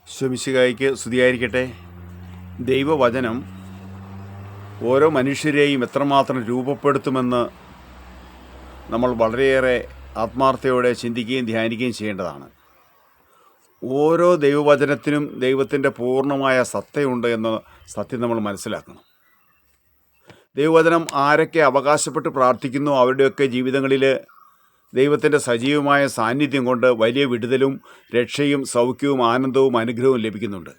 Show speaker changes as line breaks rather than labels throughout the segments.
ശമിശിഹായിക്ക് സ്തുതിയായിരിക്കട്ടെ. ദൈവവചനം ഓരോ മനുഷ്യരെയും എത്രമാത്രം രൂപപ്പെടുത്തുമെന്ന് നമ്മൾ വളരെയേറെ ആത്മാർത്ഥയോടെ ചിന്തിക്കുകയും ധ്യാനിക്കുകയും ചെയ്യേണ്ടതാണ്. ഓരോ ദൈവവചനത്തിനും ദൈവത്തിൻ്റെ പൂർണ്ണമായ സത്തയുണ്ട് എന്ന സത്യം നമ്മൾ മനസ്സിലാക്കണം. ദൈവവചനം ആരൊക്കെ അവകാശപ്പെട്ട് പ്രാർത്ഥിക്കുന്നു അവരുടെയൊക്കെ ജീവിതങ്ങളിൽ ദൈവത്തിൻ്റെ സജീവമായ സാന്നിധ്യം കൊണ്ട് വലിയ വിടുതലും രക്ഷയും സൗഖ്യവും ആനന്ദവും അനുഗ്രഹവും ലഭിക്കുന്നുണ്ട്.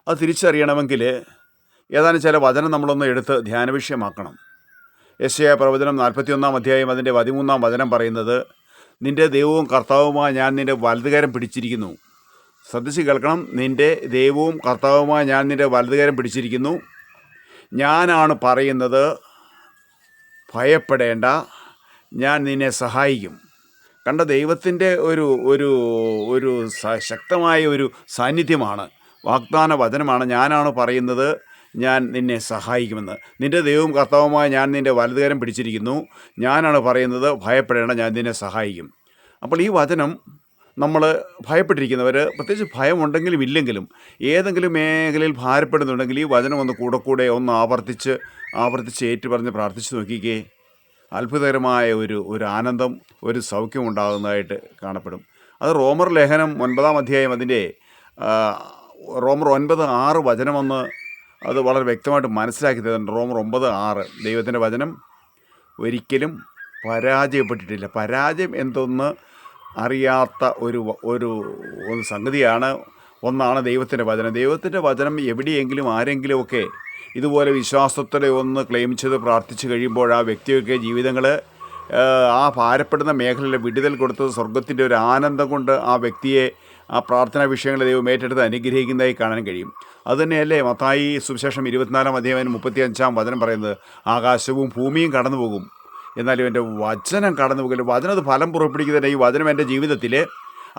അത് തിരിച്ചറിയണമെങ്കിൽ ഏതാനും ചില വചനം നമ്മളൊന്ന് എടുത്ത് ധ്യാനവിഷയമാക്കണം. യെശയ്യാ പ്രവചനം 41 അധ്യായം അതിൻ്റെ 13 വചനം പറയുന്നത്, നിൻ്റെ ദൈവവും കർത്താവുമായി ഞാൻ നിൻ്റെ വലതുകരം പിടിച്ചിരിക്കുന്നു. ശ്രദ്ധിച്ച് കേൾക്കണം. നിൻ്റെ ദൈവവും കർത്താവുമായി ഞാൻ നിൻ്റെ വലതുകരം പിടിച്ചിരിക്കുന്നു. ഞാനാണ് പറയുന്നത്, ഭയപ്പെടേണ്ട, ഞാൻ നിന്നെ സഹായിക്കും. കണ്ട ദൈവത്തിൻ്റെ ഒരു ശക്തമായ ഒരു സാന്നിധ്യമാണ്, വാഗ്ദാന വചനമാണ്. ഞാനാണ് പറയുന്നത്, ഞാൻ നിന്നെ സഹായിക്കുമെന്ന്. നിൻ്റെ ദൈവവും കർത്താവുമായി ഞാൻ നിൻ്റെ വലതുകരം പിടിച്ചിരിക്കുന്നു. ഞാനാണ് പറയുന്നത്, ഭയപ്പെടേണ്ട, ഞാൻ നിന്നെ സഹായിക്കും. അപ്പോൾ ഈ വചനം നമ്മൾ ഭയപ്പെട്ടിരിക്കുന്നവർ, പ്രത്യേകിച്ച് ഭയമുണ്ടെങ്കിലും ഇല്ലെങ്കിലും ഏതെങ്കിലും മേഖലയിൽ ഭാരപ്പെടുന്നുണ്ടെങ്കിൽ ഈ വചനം ഒന്ന് കൂടെ ഒന്ന് ആവർത്തിച്ച് ഏറ്റുപറഞ്ഞ് പ്രാർത്ഥിച്ച് നോക്കിക്കേ. അത്ഭുതകരമായ ഒരു ആനന്ദം, ഒരു സൗഖ്യം ഉണ്ടാകുന്നതായിട്ട് കാണപ്പെടും. അത് റോമർ ലേഖനം 9 അധ്യായം അതിൻ്റെ റോമർ 9:6 വചനമൊന്ന് അത് വളരെ വ്യക്തമായിട്ട് മനസ്സിലാക്കി തരുന്നുണ്ട്. റോമർ 9:6 ദൈവത്തിൻ്റെ വചനം ഒരിക്കലും പരാജയപ്പെട്ടിട്ടില്ല. പരാജയം എന്തൊന്ന് അറിയാത്ത ഒരു സംഗതിയാണ്. ഒന്നാണ് ദൈവത്തിൻ്റെ വചനം. ദൈവത്തിൻ്റെ വചനം എവിടെയെങ്കിലും ആരെങ്കിലുമൊക്കെ ഇതുപോലെ വിശ്വാസത്തോടെ ഒന്ന് ക്ലെയിം ചെയ്ത് പ്രാർത്ഥിച്ച് കഴിയുമ്പോൾ ആ വ്യക്തിയൊക്കെ ജീവിതങ്ങൾ ആ ഭാരപ്പെടുന്ന മേഖലയിലെ വിടുതൽ കൊടുത്തത് സ്വർഗത്തിൻ്റെ ഒരു ആനന്ദം കൊണ്ട് ആ വ്യക്തിയെ ആ പ്രാർത്ഥനാ വിഷയങ്ങളെ ദൈവം ഏറ്റെടുത്ത് അനുഗ്രഹിക്കുന്നതായി കാണാൻ കഴിയും. അതുതന്നെയല്ലേ മത്തായി സുവിശേഷം 24 അധ്യായം 35 വചനം പറയുന്നത്, ആകാശവും ഭൂമിയും കടന്നു പോകും, എന്നാലും എൻ്റെ വചനം കടന്നു പോകില്ല. വചനം അത് ഫലം പുറപ്പെടുവിക്കുന്നതിന് ഈ വചനം എൻ്റെ ജീവിതത്തിൽ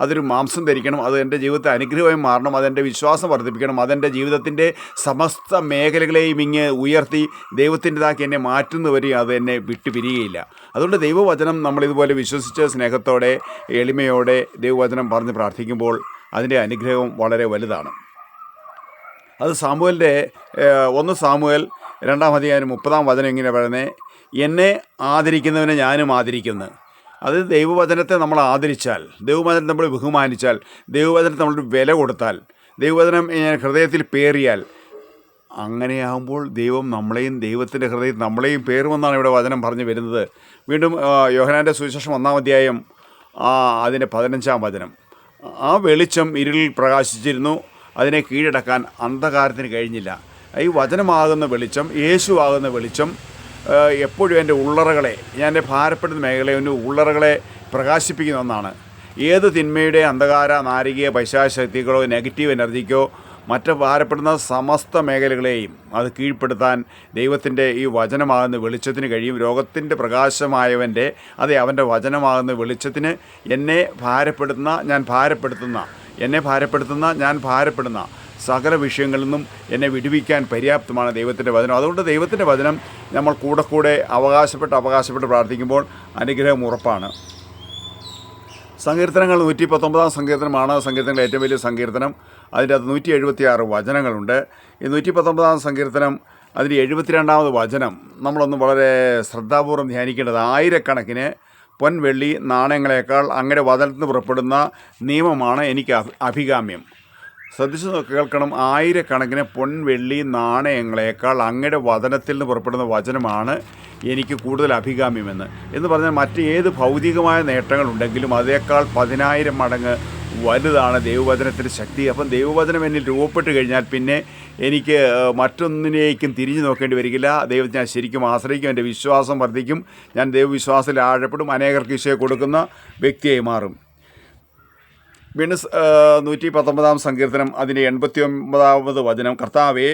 അതൊരു മാംസം ധരിക്കണം, അത് എൻ്റെ ജീവിതത്തെ അനുഗ്രഹമായി മാറണം, അതെൻ്റെ വിശ്വാസം വർദ്ധിപ്പിക്കണം, അതെൻ്റെ ജീവിതത്തിൻ്റെ സമസ്ത മേഖലകളെയും ഇങ്ങ് ഉയർത്തി ദൈവത്തിൻ്റെതാക്കി എന്നെ മാറ്റുന്നവരെയും അത് എന്നെ വിട്ടുപിരിയുകയില്ല. അതുകൊണ്ട് ദൈവവചനം നമ്മളിതുപോലെ വിശ്വസിച്ച് സ്നേഹത്തോടെ എളിമയോടെ ദൈവവചനം പറഞ്ഞ് പ്രാർത്ഥിക്കുമ്പോൾ അതിൻ്റെ അനുഗ്രഹം വളരെ വലുതാണ്. അത് സാമുവേലിൻ്റെ 1 സാമുവേൽ 2 അധ്യായം 30 വചനം ഇങ്ങനെ പറയുന്നത്, എന്നെ ആദരിക്കുന്നവനെ ഞാനും ആദരിക്കുന്നു. അത് ദൈവവചനത്തെ നമ്മൾ ആദരിച്ചാൽ, ദൈവവചനം നമ്മൾ ബഹുമാനിച്ചാൽ, ദൈവവചനത്തെ നമ്മൾ വില കൊടുത്താൽ, ദൈവവചനം ഹൃദയത്തിൽ പേറിയാൽ, അങ്ങനെയാകുമ്പോൾ ദൈവം നമ്മളെയും ദൈവത്തിൻ്റെ ഹൃദയത്തിൽ നമ്മളെയും പേറുമെന്നാണ് ഇവിടെ വചനം പറഞ്ഞു വരുന്നത്. വീണ്ടും യോഹന്നാൻ്റെ സുവിശേഷം 1 അധ്യായം അതിൻ്റെ 15 വചനം, ആ വെളിച്ചം ഇരുളിൽ പ്രകാശിച്ചിരുന്നു, അതിനെ കീഴടക്കാൻ അന്ധകാരത്തിന് കഴിഞ്ഞില്ല. ഈ വചനമാകുന്ന വെളിച്ചം, യേശു ആകുന്ന വെളിച്ചം എപ്പോഴും എൻ്റെ ഉള്ളറകളെ, ഞാൻ എൻ്റെ ഭാരപ്പെടുന്ന മേഖലയെ ഉള്ളറകളെ പ്രകാശിപ്പിക്കുന്ന ഒന്നാണ്. ഏത് തിന്മയുടെ അന്ധകാര നാരികയോ പൈശാചികശക്തികളോ നെഗറ്റീവ് എനർജിക്കോ മറ്റ് ഭാരപ്പെടുന്ന സമസ്ത മേഖലകളെയും അത് കീഴ്പ്പെടുത്താൻ ദൈവത്തിൻ്റെ ഈ വചനമാകുന്ന വെളിച്ചത്തിന് കഴിയും. ലോകത്തിൻ്റെ പ്രകാശമായവൻ്റെ, അതെ, അവൻ്റെ വചനമാകുന്ന വെളിച്ചത്തിന് എന്നെ ഭാരപ്പെടുത്തുന്ന സകല വിഷയങ്ങളിൽ നിന്നും എന്നെ വിടുവിക്കാൻ പര്യാപ്തമാണ് ദൈവത്തിൻ്റെ വചനം. അതുകൊണ്ട് ദൈവത്തിൻ്റെ വചനം നമ്മൾ കൂടെ അവകാശപ്പെട്ട് പ്രാർത്ഥിക്കുമ്പോൾ അനുഗ്രഹം ഉറപ്പാണ്. സങ്കീർത്തനങ്ങൾ 119 സങ്കീർത്തനമാണ് സങ്കീർത്തനങ്ങൾ ഏറ്റവും വലിയ സങ്കീർത്തനം. അതിൻ്റെ അത് 176 വചനങ്ങളുണ്ട്. ഈ 119 സങ്കീർത്തനം അതിൻ്റെ 72 വചനം നമ്മളൊന്ന് വളരെ ശ്രദ്ധാപൂർവ്വം ധ്യാനിക്കേണ്ടത്. ആയിരക്കണക്കിന് പൊൻവെള്ളി നാണയങ്ങളെക്കാൾ അങ്ങയുടെ വചനത്തിൽ നിന്ന് പുറപ്പെടുന്ന നിയമമാണ് എനിക്ക് അഭികാമ്യം. ശ്രദ്ധിച്ച് കേൾക്കണം. ആയിരക്കണക്കിന് പൊൻവെള്ളി നാണയങ്ങളെക്കാൾ അങ്ങയുടെ വചനത്തിൽ നിന്ന് പുറപ്പെടുന്ന വചനമാണ് എനിക്ക് കൂടുതൽ അഭികാമ്യമെന്ന് പറഞ്ഞാൽ മറ്റ് ഏത് ഭൗതികമായ നേട്ടങ്ങളുണ്ടെങ്കിലും അതേക്കാൾ 10,000 മടങ്ങ് വലുതാണ് ദൈവവചനത്തിൻ്റെ ശക്തി. അപ്പം ദൈവവചനം എന്നിൽ രൂപപ്പെട്ട് കഴിഞ്ഞാൽ പിന്നെ എനിക്ക് മറ്റൊന്നിനേക്കും തിരിഞ്ഞു നോക്കേണ്ടി വരികയില്ല. ദൈവത്തെ ഞാൻ ശരിക്കും ആശ്രയിക്കും, എൻ്റെ വിശ്വാസം വർദ്ധിക്കും, ഞാൻ ദൈവവിശ്വാസത്തിൽ ആഴപ്പെടും, അനേകർക്ക് ഈശോയെ കൊടുക്കുന്ന വ്യക്തിയായി മാറും. വീണ്ടും 119 സങ്കീർത്തനം അതിൻ്റെ 89 വചനം, കർത്താവേ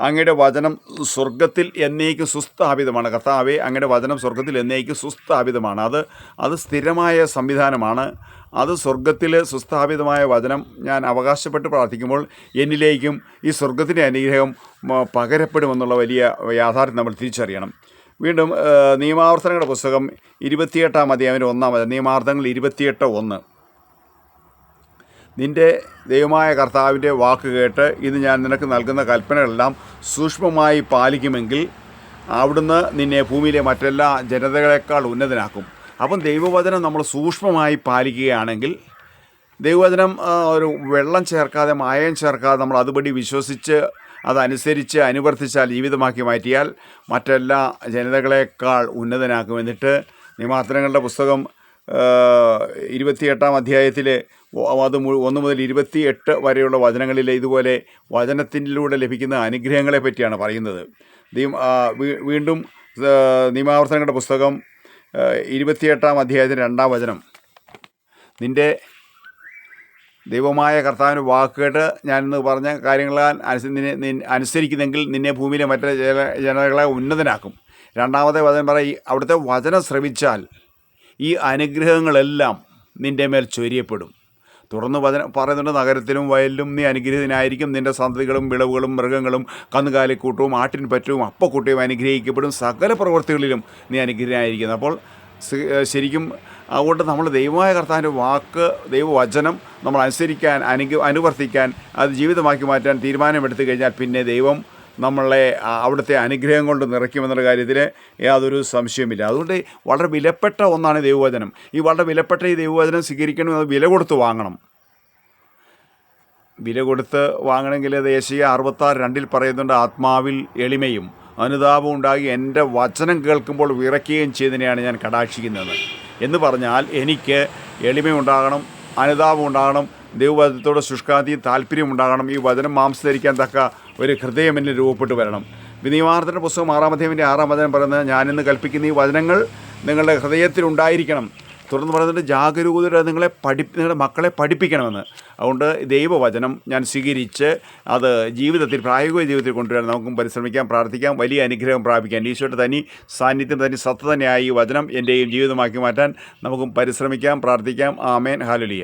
അങ്ങയുടെ വചനം സ്വർഗത്തിൽ എന്നേക്കും സുസ്ഥാപിതമാണ്. കർത്താവേ അങ്ങയുടെ വചനം സ്വർഗത്തിൽ എന്നേക്കും സുസ്ഥാപിതമാണ്. അത് സ്ഥിരമായ സംവിധാനമാണ്. അത് സ്വർഗത്തിൽ സുസ്ഥാപിതമായ വചനം ഞാൻ അവകാശപ്പെട്ട് പ്രാർത്ഥിക്കുമ്പോൾ എന്നിലേക്കും ഈ സ്വർഗത്തിൻ്റെ അനുഗ്രഹം പകരപ്പെടുമെന്നുള്ള വലിയ യാഥാർത്ഥ്യം നമ്മൾ തിരിച്ചറിയണം. വീണ്ടും നിയമാവർത്തനങ്ങളുടെ പുസ്തകം 28 അധ്യായം 1 നിയമാവർത്തനങ്ങൾ 28:1, നിൻ്റെ ദൈവമായ കർത്താവിൻ്റെ വാക്ക് കേട്ട് ഇത് ഞാൻ നിനക്ക് നൽകുന്ന കൽപ്പനകളെല്ലാം സൂക്ഷ്മമായി പാലിക്കുമെങ്കിൽ അവിടുന്ന് നിന്നെ ഭൂമിയിലെ മറ്റെല്ലാ ജനതകളെക്കാൾ ഉന്നതനാക്കും. അപ്പം ദൈവവചനം നമ്മൾ സൂക്ഷ്മമായി പാലിക്കുകയാണെങ്കിൽ, ദൈവവചനം ഒരു വെള്ളം ചേർക്കാതെ മായം ചേർക്കാതെ നമ്മൾ അതുപടി വിശ്വസിച്ച് അതനുസരിച്ച് അനുവർത്തിച്ചാൽ, ജീവിതമാക്കി മാറ്റിയാൽ മറ്റെല്ലാ ജനതകളെക്കാൾ ഉന്നതനാക്കും. എന്നിട്ട് നിയമാവർത്തനങ്ങളുടെ പുസ്തകം 28-ാം അധ്യായത്തിൽ അത് 1 മുതൽ 28 വരെയുള്ള വചനങ്ങളിൽ ഇതുപോലെ വചനത്തിലൂടെ ലഭിക്കുന്ന അനുഗ്രഹങ്ങളെ പറ്റിയാണ് പറയുന്നത്. വീണ്ടും നിയമാവർത്തനങ്ങളുടെ പുസ്തകം 28-ാം അധ്യായത്തിൽ 2-ാം വചനം, നിൻ്റെ ദൈവമായ കർത്താവിൻ്റെ വാക്കുകേട്ട് ഞാനിന്ന് പറഞ്ഞ കാര്യങ്ങളാൽ അനുസരിക്കുന്നെങ്കിൽ നിന്നെ ഭൂമിയിലെ മറ്റു ജനതകളെ ഉന്നതനാക്കും. 2-ാമത്തെ വചനം പറയും, അവിടുത്തെ വചനം ശ്രവിച്ചാൽ ഈ അനുഗ്രഹങ്ങളെല്ലാം നിൻ്റെ മേൽ ചൊരിയപ്പെടും. തുടർന്ന് വചനം പറയുന്നുണ്ട്, നഗരത്തിലും വയലിലും നീ അനുഗ്രഹീതനായിരിക്കും, നിൻ്റെ സന്തതികളും വിളവുകളും മൃഗങ്ങളും കന്നുകാലിക്കൂട്ടവും ആട്ടിൻ പറ്റവും അപ്പക്കൂട്ടവും അനുഗ്രഹിക്കപ്പെടും, സകല പ്രവൃത്തികളിലും നീ അനുഗ്രഹീതനായിരിക്കുന്നു. അപ്പോൾ ശരിക്കും അതുകൊണ്ട് നമ്മൾ ദൈവമായ കർത്താവിൻ്റെ വാക്ക്, ദൈവവചനം നമ്മൾ അനുസരിക്കാൻ, അനുവർത്തിക്കാൻ, അത് ജീവിതമാക്കി മാറ്റാൻ തീരുമാനമെടുത്തു കഴിഞ്ഞാൽ പിന്നെ ദൈവം നമ്മളെ അവിടുത്തെ അനുഗ്രഹം കൊണ്ട് നിറയ്ക്കുമെന്നുള്ള കാര്യത്തിൽ യാതൊരു സംശയമില്ല. അതുകൊണ്ട് വളരെ വിലപ്പെട്ട ഒന്നാണ് ദൈവവചനം. ഈ വളരെ വിലപ്പെട്ട ഈ ദൈവവചനം സ്വീകരിക്കണമെന്ന് വില കൊടുത്ത് വാങ്ങണം. വില കൊടുത്ത് വാങ്ങണമെങ്കിൽ യെശയ്യാ 66:2 പറയുന്നുണ്ട്, ആത്മാവിൽ എളിമയും അനുതാപവും ഉണ്ടാകി എൻ്റെ വചനം കേൾക്കുമ്പോൾ വിറയ്ക്കുകയും ചെയ്തതിനെയാണ് ഞാൻ കടാക്ഷിക്കുന്നത് എന്ന് പറഞ്ഞാൽ, എനിക്ക് എളിമയുണ്ടാകണം, അനുതാപം ഉണ്ടാകണം, ദൈവവചനത്തോട് ശുഷ്കാന്തിയും താല്പര്യം ഉണ്ടാകണം. ഈ വചനം മാംസം ധരിക്കാൻ തക്ക ഒരു ഹൃദയം എന്നിൽ രൂപപ്പെട്ട് വരണം. നിയമാവർത്തന പുസ്തകം 6-ാം അധ്യായത്തിൻ്റെ 6-ാം വചനം പറയുന്നത്, ഞാനിന്ന് കൽപ്പിക്കുന്ന ഈ വചനങ്ങൾ നിങ്ങളുടെ ഹൃദയത്തിലുണ്ടായിരിക്കണം. തുടർന്ന് പറയുന്നത്, ജാഗരൂകത നിങ്ങളുടെ മക്കളെ പഠിപ്പിക്കണമെന്ന്. അതുകൊണ്ട് ദൈവവചനം ഞാൻ സ്വീകരിച്ച് അത് ജീവിതത്തിൽ, പ്രായോഗിക ജീവിതത്തിൽ കൊണ്ടുവരാൻ നമുക്കും പരിശ്രമിക്കാം, പ്രാർത്ഥിക്കാം, വലിയ അനുഗ്രഹം പ്രാപിക്കാൻ. ഈശോയുടെ തനി സാന്നിധ്യം, തനി സത്ത തന്നെയായി ഈ വചനം എൻ്റെയും ജീവിതമാക്കി മാറ്റാൻ നമുക്കും പരിശ്രമിക്കാം, പ്രാർത്ഥിക്കാം. ആമേൻ. ഹല്ലേലൂയ.